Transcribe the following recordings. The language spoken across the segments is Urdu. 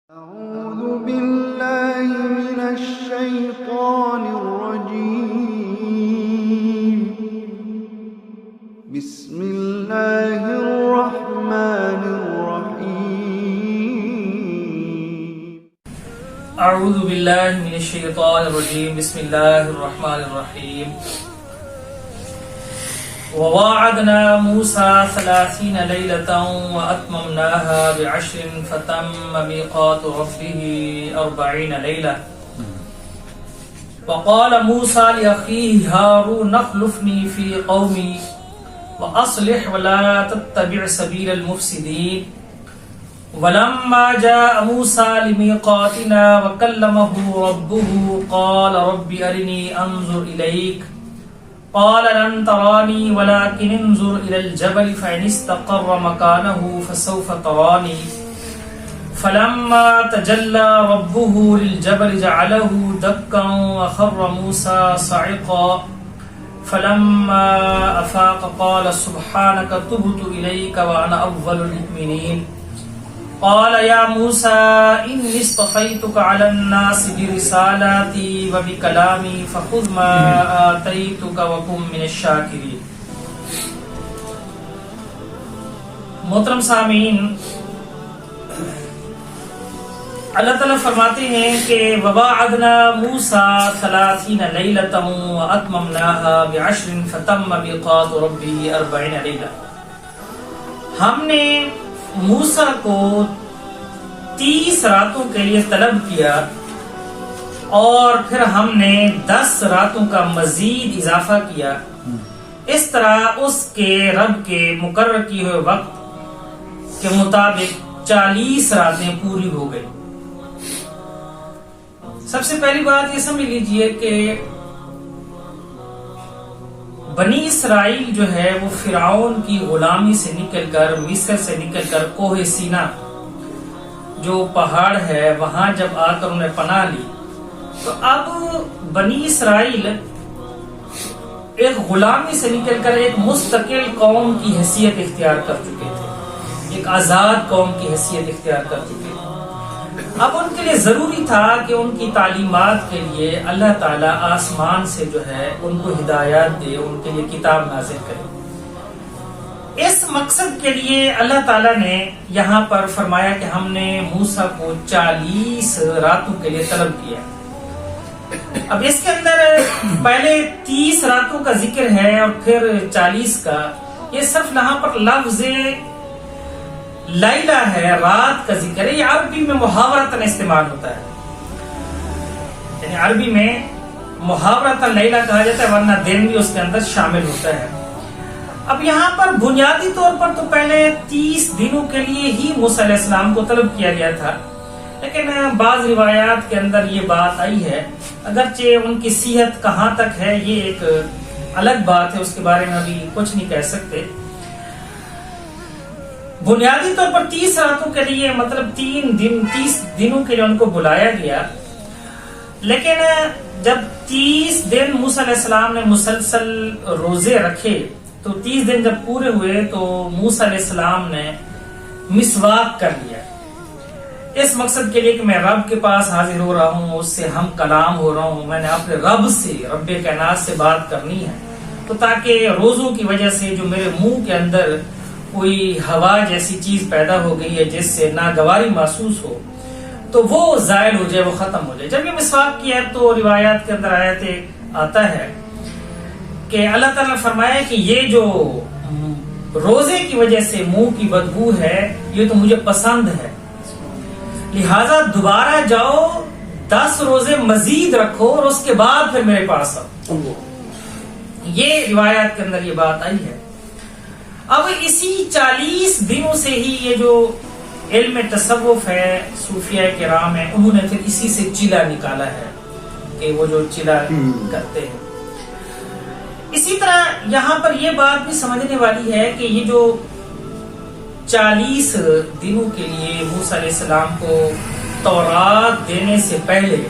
أعوذ بالله من الشيطان الرجيم بسم الله الرحمن الرحيم اعوذ باللہ من الشیطان الرجیم بسم اللہ الرحمن الرحیم وواعدنا موسى 30 ليلة وأتممناها ب10 فتم ميقات ربه 40 ليلة وقال موسى لأخيه هارون اخلفني في قومي وأصلح ولا تتبع سبيل المفسدين ولما جاء موسى لميقاتنا وكلمه ربه قال رب أرني أنظر إليك قال لن تراني ولكن انظر إلى الجبل فإن استقر مكانه فسوف تراني فلما تجلى ربه للجبل جعله دكا وخر موسى صعقا فلما أفاق قال سبحانك تبت إليك وأنا أول المؤمنين قال يا موسى إني اصطفيتك على الناس برسالاتي وبكلامي فخذ ما آتيتك وكن من الشاكرين. محترم سامعین، اللہ تعالیٰ فرماتے ہیں کہ وواعدنا موسیٰ 30 لیلة واتممناها ب10 فتم میقات ربه 40 لیلة. ہم نے موسیٰ کو 30 راتوں کے لیے طلب کیا اور پھر ہم نے 10 راتوں کا مزید اضافہ کیا. اس طرح اس کے رب کے مقرر کیے ہوئے وقت کے مطابق 40 راتیں پوری ہو گئی. سب سے پہلی بات یہ سمجھ لیجئے کہ بنی اسرائیل جو ہے وہ فرعون کی غلامی سے نکل کر، مصر سے نکل کر کوہ سینا جو پہاڑ ہے وہاں جب آ کر انہیں پناہ لی، تو اب بنی اسرائیل ایک غلامی سے نکل کر ایک مستقل قوم کی حیثیت اختیار کر چکے تھے، ایک آزاد قوم کی حیثیت اختیار کر چکے تھے. اب ان کے لیے ضروری تھا کہ ان کی تعلیمات کے لیے اللہ تعالیٰ آسمان سے جو ہے ان کو ہدایات دے، ان کے لیے کتاب نازل کرے. اس مقصد کے لیے اللہ تعالیٰ نے یہاں پر فرمایا کہ ہم نے موسیٰ کو 40 راتوں کے لیے طلب کیا. اب اس کے اندر پہلے 30 راتوں کا ذکر ہے اور پھر 40 کا. یہ صرف یہاں پر لفظ لیلہ ہے، رات کا ذکر ہے. یہ عربی میں محاورتاً استعمال ہوتا ہے، یعنی عربی میں محاورتاً لیلہ کہا جاتا ہے، ورنہ دن بھی اس کے اندر شامل ہوتا ہے. اب یہاں پر بنیادی طور پر تو پہلے 30 دنوں کے لیے ہی موسیٰ علیہ السلام کو طلب کیا گیا تھا، لیکن بعض روایات کے اندر یہ بات آئی ہے، اگرچہ ان کی صحت کہاں تک ہے یہ ایک الگ بات ہے، اس کے بارے میں ابھی کچھ نہیں کہہ سکتے. بنیادی طور پر 30 راتوں کے لیے مطلب 30 دنوں کے لیے ان کو بلایا گیا. لیکن جب 30 دن موسیٰ علیہ السلام نے مسلسل روزے رکھے تو 30 دن جب پورے ہوئے تو موسیٰ علیہ السلام نے مسواک کر لیا، اس مقصد کے لیے کہ میں رب کے پاس حاضر ہو رہا ہوں، اس سے ہم کلام ہو رہا ہوں، میں نے اپنے رب سے، رب کائنات سے بات کرنی ہے، تو تاکہ روزوں کی وجہ سے جو میرے منہ کے اندر کوئی ہوا جیسی چیز پیدا ہو گئی ہے جس سے ناگواری محسوس ہو تو وہ زائل ہو جائے، وہ ختم ہو جائے. جب یہ مسواک کیا تو روایات کے اندر آتا ہے کہ اللہ تعالیٰ نے فرمایا کہ یہ جو روزے کی وجہ سے منہ کی بدبو ہے یہ تو مجھے پسند ہے، لہٰذا دوبارہ جاؤ 10 روزے مزید رکھو اور اس کے بعد پھر میرے پاس آؤ. یہ روایات کے اندر یہ بات آئی ہے. اب اسی 40 دنوں سے ہی یہ جو علم تصوف ہے، صوفیاء کرام ہیں، انہوں نے پھر اسی سے چلا نکالا ہے کہ وہ جو چلا کرتے ہیں. اسی طرح یہاں پر یہ بات بھی سمجھنے والی ہے کہ یہ جو 40 دنوں کے لیے موسیٰ علیہ السلام کو تورات دینے سے پہلے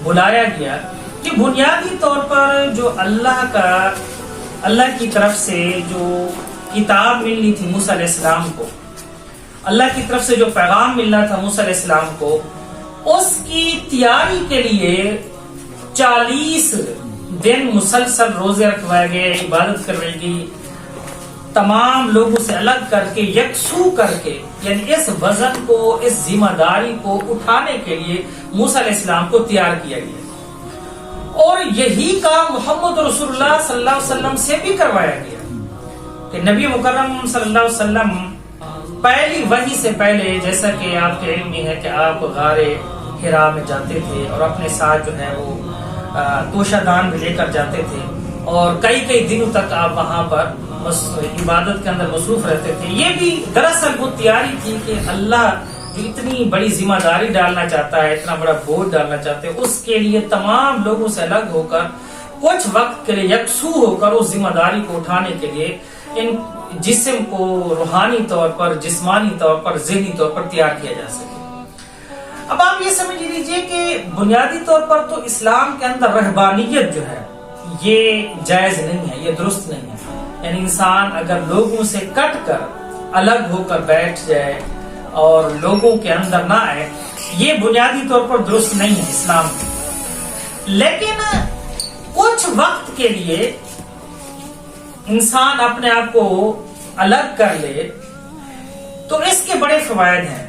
بلایا گیا، یہ بنیادی طور پر جو اللہ کی طرف سے جو کتاب ملنی تھی موسیٰ علیہ السلام کو، اللہ کی طرف سے جو پیغام ملنا تھا موسیٰ علیہ السلام کو، اس کی تیاری کے لیے 40 دن مسلسل روزے رکھوائے گئے، عبادت کروائی گئی، تمام لوگوں سے الگ کر کے، یکسو کر کے، یعنی اس وزن کو، اس ذمہ داری کو اٹھانے کے لیے موسیٰ علیہ السلام کو تیار کیا گیا، اور یہی کام محمد رسول اللہ صلی اللہ علیہ وسلم سے بھی کروایا گیا کہ نبی مکرم صلی اللہ علیہ وسلم پہلی وحی سے پہلے، جیسا کہ آپ کے علم میں ہے کہ آپ غار حرا میں جاتے تھے اور اپنے ساتھ جو ہے وہ توشہ دان بھی لے کر جاتے تھے، اور کئی دنوں تک آپ وہاں پر عبادت کے اندر مصروف رہتے تھے۔ یہ بھی دراصل وہ تیاری تھی کہ اللہ جو اتنی بڑی ذمہ داری ڈالنا چاہتا ہے، اتنا بڑا بوجھ ڈالنا چاہتے ہیں، اس کے لیے تمام لوگوں سے الگ ہو کر کچھ وقت کے لیے یکسو ہو کر اس ذمہ داری کو اٹھانے کے لیے ان جسم کو روحانی طور پر، جسمانی طور پر، ذہنی طور پر تیار کیا جا سکے۔ اب آپ یہ سمجھ لیجئے کہ بنیادی طور پر تو اسلام کے اندر رہبانیت جو ہے یہ جائز نہیں ہے، یہ درست نہیں ہے، یعنی انسان اگر لوگوں سے کٹ کر الگ ہو کر بیٹھ جائے اور لوگوں کے اندر نہ آئے، یہ بنیادی طور پر درست نہیں ہے اسلام میں۔ لیکن کچھ وقت کے لیے انسان اپنے آپ کو الگ کر لے تو اس کے بڑے فوائد ہیں۔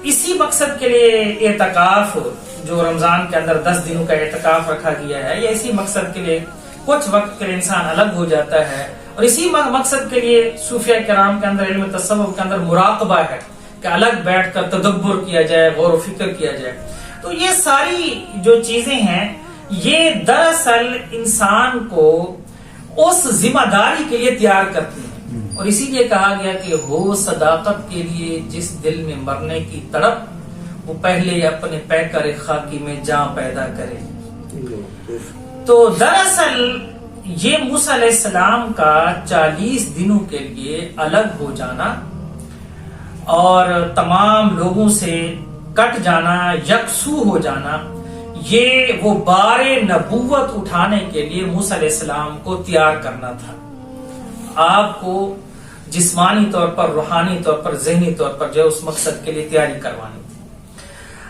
اسی مقصد کے لیے اعتکاف، جو رمضان کے اندر 10 دنوں کا اعتکاف رکھا گیا ہے، یا اسی مقصد کے لیے کچھ وقت کے لیے انسان الگ ہو جاتا ہے، اور اسی مقصد کے لیے صوفیہ کرام کے اندر، علم تصوف کے اندر مراقبہ ہے کہ الگ بیٹھ کر تدبر کیا جائے، غور و فکر کیا جائے۔ تو یہ ساری جو چیزیں ہیں یہ دراصل انسان کو اس ذمہ داری کے لیے تیار کرتی ہیں، اور اسی لیے کہا گیا کہ ہو صداقت کے لیے جس دل میں مرنے کی تڑپ، وہ پہلے اپنے پیکر خاکی میں جان پیدا کرے۔ تو دراصل یہ موسیٰ علیہ السلام کا 40 دنوں کے لیے الگ ہو جانا اور تمام لوگوں سے کٹ جانا، یکسو ہو جانا، یہ وہ بار نبوت اٹھانے کے لیے موسیٰ علیہ السلام کو تیار کرنا تھا۔ آپ کو جسمانی طور پر، روحانی طور پر، ذہنی طور پر جو اس مقصد کے لیے تیاری کروانی تھی۔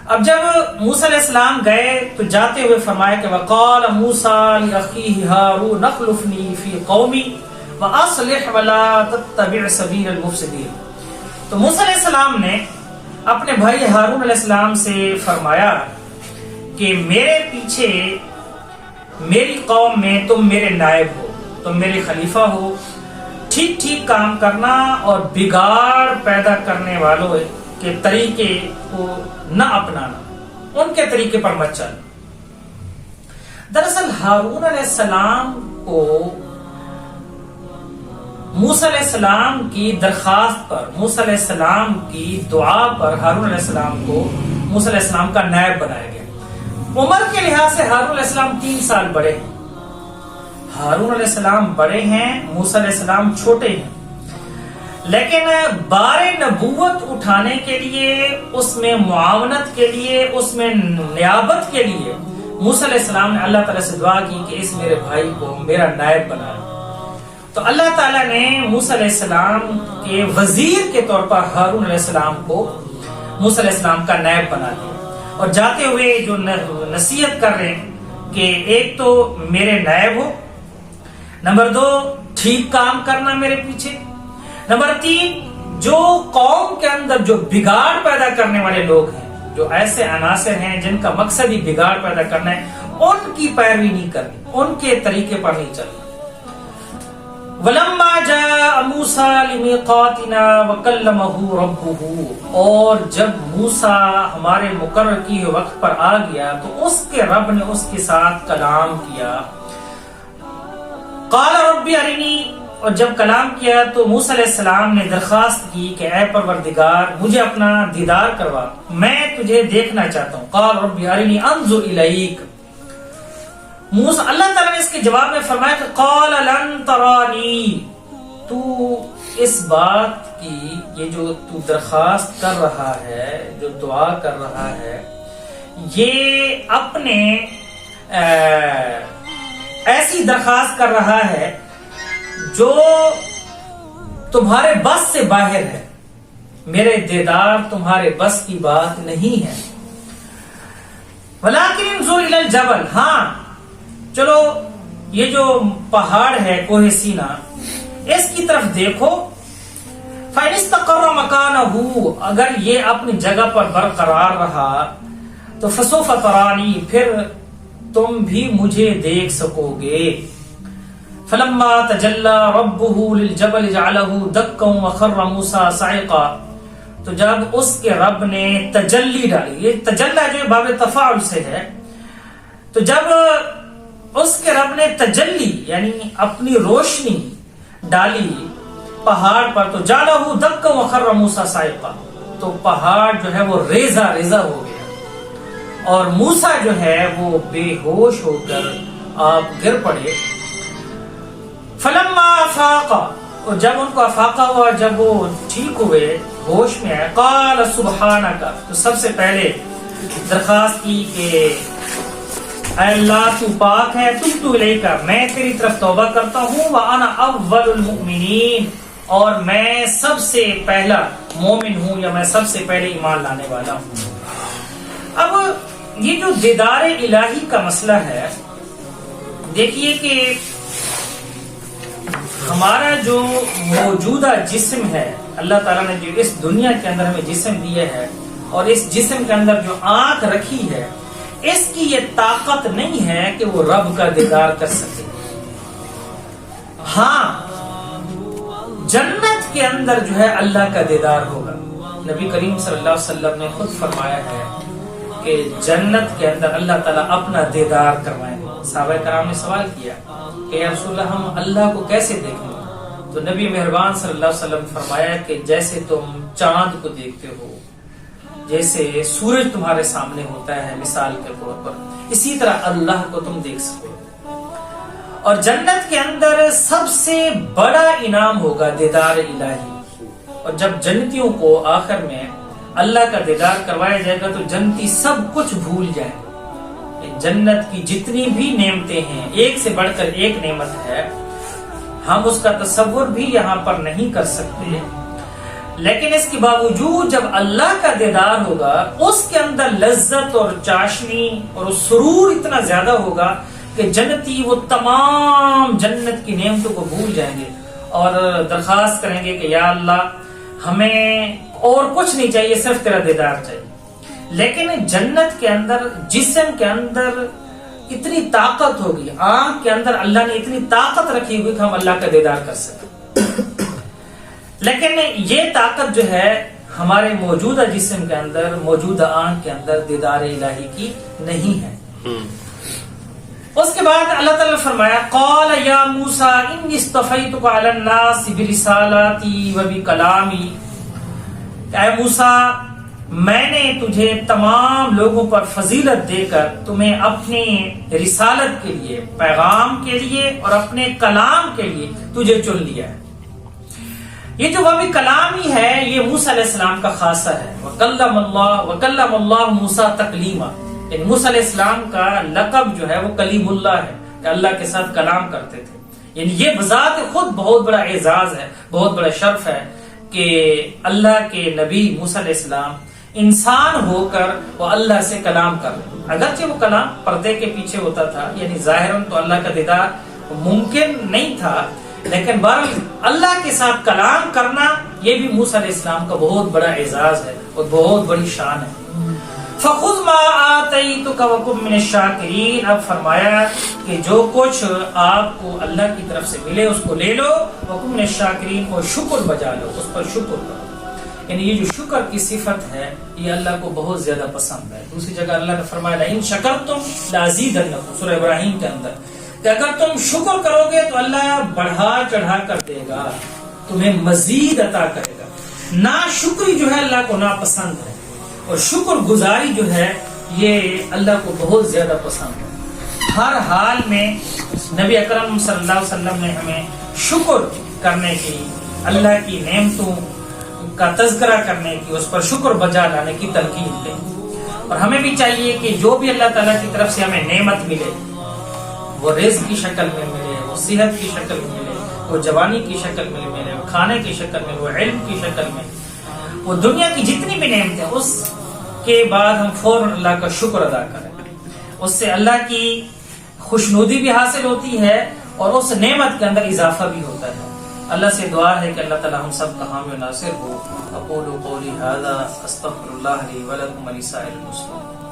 اب جب موسیٰ علیہ السلام گئے تو جاتے ہوئے فرمایا کہ وَقَالَ مُوسَىٰ لِأَخِيهِ هَارُونَ اخْلُفْنِي فِي قَوْمِي وَأَصْلِحْ وَلَا تَتَّبِعْ سَبِيلَ الْمُفْسِدِينَ۔ تو موسیٰ علیہ السلام نے اپنے بھائی ہارون علیہ السلام سے فرمایا کہ میرے پیچھے میری قوم میں تم میرے نائب ہو، تم میرے خلیفہ ہو، ٹھیک ٹھیک کام کرنا اور بگاڑ پیدا کرنے والوں کے طریقے کو نہ اپنانا، ان کے طریقے پر مت چلنا۔ دراصل ہارون علیہ السلام کو موسیٰ علیہ السلام کی درخواست پر، موسیٰ علیہ السلام کی دعا پر ہارون علیہ السلام کو موسیٰ علیہ السلام کا نائب بنایا گیا۔ عمر کے لحاظ سے ہارون علیہ السلام 3 سال بڑے ہیں، ہارون علیہ السلام بڑے ہیں، موسیٰ علیہ السلام چھوٹے ہیں، لیکن بار نبوت اٹھانے کے لیے، اس میں معاونت کے لیے، اس میں نیابت کے لیے موسیٰ علیہ السلام نے اللہ تعالیٰ سے دعا کی کہ اس میرے بھائی کو میرا نائب بنا۔ تو اللہ تعالیٰ نے موسیٰ علیہ السلام کے وزیر کے طور پر ہارون علیہ السلام کو موسیٰ علیہ السلام کا نائب بنا دیا، اور جاتے ہوئے جو نصیحت کر رہے ہیں کہ ایک تو میرے نائب ہو، نمبر 2 ٹھیک کام کرنا میرے پیچھے، نمبر 3 جو قوم کے اندر جو بگاڑ پیدا کرنے والے لوگ ہیں، جو ایسے عناصر ہیں جن کا مقصد ہی بگاڑ پیدا کرنا ہے، ان کی پیروی نہیں کرنی، ان کے طریقے پر نہیں چلنا۔ وَلَمَّا جَاءَ مُوسَىٰ لِمِيقَاتِنَا وَكَلَّمَهُ رَبُّهُ، اور جب موسیٰ ہمارے مقرر کیے وقت پر آ گیا تو اس کے رب نے اس کے ساتھ کلام کیا۔ قَالَ رَبِّ أَرِنِي، اور جب کلام کیا تو موسیٰ علیہ السلام نے درخواست کی کہ اے پروردگار مجھے اپنا دیدار کروا، میں تجھے دیکھنا چاہتا ہوں۔ قَالَ رَبِّ أَرِنِي أَنظُرْ إِلَيْكَ، اللہ تعالیٰ نے اس کے جواب میں فرمایا کہ قَالَ لَن تَرَانِي، تو اس بات کی، یہ جو تو درخواست کر رہا ہے، جو دعا کر رہا ہے، یہ اپنے ایسی درخواست کر رہا ہے جو تمہارے بس سے باہر ہے، میرے دیدار تمہارے بس کی بات نہیں ہے. ولیکن انظر الی الجبل، ہاں چلو یہ جو پہاڑ ہے کوہ سینا اس کی طرف دیکھو. فَإِنِ اسْتَقَرَّ مَكَانَهُ، اگر یہ اپنی جگہ پر برقرار رہا تو فَسَوْفَ تَرَانِی، پھر تم بھی مجھے دیکھ سکو گے. فَلَمَّا تَجَلَّى رَبُّهُ لِلْجَبَلِ جَعَلَهُ دَكًّا وَخَرَّ مُوسَىٰ صَعِقًا، تو جب اس کے رب نے تجلی ڈالی، یہ تجلی جو باب تفاعل سے ہے، تو جب اس کے رب نے تجلی یعنی اپنی روشنی ڈالی پہاڑ پر، تو جَعَلَهُ دَكًّا وَخَرَّ مُوسَىٰ صَعِقًا، تو پہاڑ جو ہے وہ ریزہ ریزہ ہو گیا اور موسیٰ جو ہے وہ بے ہوش ہو کر آپ گر پڑے. فَلَمَّا أَفَاقَ، اور جب ان کو افاقہ ہوا، جب وہ ٹھیک ہوئے، ہوش میں آئے، قَالَ سُبْحَانَكَ، تو سب سے پہلے درخواست کی کہ اے اللہ تو پاک ہے، تُبْتُ إِلَيْكَ، میں تیری طرف توبہ کرتا ہوں، وَأَنَا أَوَّلُ الْمُؤْمِنِينَ، اور میں سب سے پہلا مومن ہوں، یا میں سب سے پہلے ایمان لانے والا ہوں. اب یہ جو دیدار الہی کا مسئلہ ہے، دیکھیے کہ ہمارا جو موجودہ جسم ہے، اللہ تعالیٰ نے جو اس دنیا کے اندر ہمیں جسم دیا ہے اور اس جسم کے اندر جو آنکھ رکھی ہے، اس کی یہ طاقت نہیں ہے کہ وہ رب کا دیدار کر سکے. ہاں جنت کے اندر جو ہے اللہ کا دیدار ہوگا. نبی کریم صلی اللہ علیہ وسلم نے خود فرمایا ہے کہ جنت کے اندر اللہ تعالیٰ اپنا دیدار کروائیں گے. صحابہ کرام نے سوال کیا کہ یا رسول اللہ ہم اللہ کو کیسے دیکھیں؟ تو نبی مہربان صلی اللہ علیہ وسلم فرمایا کہ جیسے تم چاند کو دیکھتے ہو، جیسے سورج تمہارے سامنے ہوتا ہے مثال کے طور پر، اسی طرح اللہ کو تم دیکھ سکو. اور جنت کے اندر سب سے بڑا انعام ہوگا دیدار الہی. اور جب جنتیوں کو آخر میں اللہ کا دیدار کروایا جائے گا تو جنتی سب کچھ بھول جائیں. جنت کی جتنی بھی نعمتیں ہیں، ایک سے بڑھ کر ایک نعمت ہے، ہم اس کا تصور بھی یہاں پر نہیں کر سکتے. لیکن اس کے باوجود جب اللہ کا دیدار ہوگا، اس کے اندر لذت اور چاشنی اور سرور اتنا زیادہ ہوگا کہ جنتی وہ تمام جنت کی نعمتوں کو بھول جائیں گے اور درخواست کریں گے کہ یا اللہ ہمیں اور کچھ نہیں چاہیے، صرف تیرا دیدار چاہیے. لیکن جنت کے اندر جسم کے اندر اتنی طاقت ہوگی، آنکھ کے اندر اللہ نے اتنی طاقت رکھی ہوئی کہ ہم اللہ کا دیدار کر سکیں. لیکن یہ طاقت جو ہے ہمارے موجودہ جسم کے اندر، موجودہ آنکھ کے اندر دیدار الہی کی نہیں ہے. اس کے بعد اللہ تعالیٰ نے فرمایا قال یا موسیٰ انی اصطفیتک علی الناس برسالاتی وبکلامی، اے موسیٰ میں نے تجھے تمام لوگوں پر فضیلت دے کر تمہیں اپنے رسالت کے لیے، پیغام کے لیے اور اپنے کلام کے لیے تجھے چن لیا ہے. یہ جو وبی کلامی ہے یہ موسیٰ علیہ السلام کا خاصہ ہے. وکلم اللہ موسیٰ تکلیما، یعنی موسیٰ علیہ السلام کا لقب جو ہے وہ کلیم اللہ ہے کہ اللہ کے ساتھ کلام کرتے تھے. یعنی یہ بذات خود بہت بڑا اعزاز ہے، بہت بڑا شرف ہے کہ اللہ کے نبی موسیٰ علیہ السلام انسان ہو کر وہ اللہ سے کلام کر رہے. اگرچہ وہ کلام پردے کے پیچھے ہوتا تھا، یعنی ظاہراً تو اللہ کا دیدار ممکن نہیں تھا، لیکن بہرحال اللہ کے ساتھ کلام کرنا یہ بھی موسیٰ علیہ السلام کا بہت بڑا اعزاز ہے اور بہت بڑی شان ہے. فَخُذْ مَا آتَيْتُكَ وَكُن مِّنَ الشَّاكِرِينَ، اب فرمایا کہ جو کچھ آپ کو اللہ کی طرف سے ملے اس کو لے لو، وَكُن مِّنَ الشَّاكِرِينَ، اور شکر بجا لو، اس پر شکر کرو. یعنی یہ جو شکر کی صفت ہے یہ اللہ کو بہت زیادہ پسند ہے. دوسری جگہ اللہ نے فرمایا لَإِن شَكَرْتُمْ لَأَزِيدَنَّكُمْ، سورہ ابراہیم کے اندر، کہ اگر تم شکر کرو گے تو اللہ بڑھا چڑھا کر دے گا، تمہیں مزید عطا کرے گا. ناشکری جو ہے اللہ کو ناپسند ہے اور شکر گزاری جو ہے یہ اللہ کو بہت زیادہ پسند ہے. ہر حال میں نبی اکرم صلی اللہ علیہ وسلم نے ہمیں شکر کرنے کی، اللہ کی نعمتوں کا تذکرہ کرنے کی، اس پر شکر بجا لانے کی تلقین دی. اور ہمیں بھی چاہیے کہ جو بھی اللہ تعالیٰ کی طرف سے ہمیں نعمت ملے، وہ رزق کی شکل میں ملے، وہ صحت کی شکل میں ملے، وہ جوانی کی شکل میں ملے، وہ کھانے کی شکل میں، وہ علم کی شکل میں، وہ دنیا کی جتنی بھی نعمتیں اس کے بعد ہم فوراً اللہ کا شکر ادا کریں. اس سے اللہ کی خوشنودی بھی حاصل ہوتی ہے اور اس نعمت کے اندر اضافہ بھی ہوتا ہے. اللہ سے دعا ہے کہ اللہ تعالی ہم سب کا حامی و ناصر ہو. اقول قولی ھذا استغفر اللہ لی ولکم ولسائر المسلمین.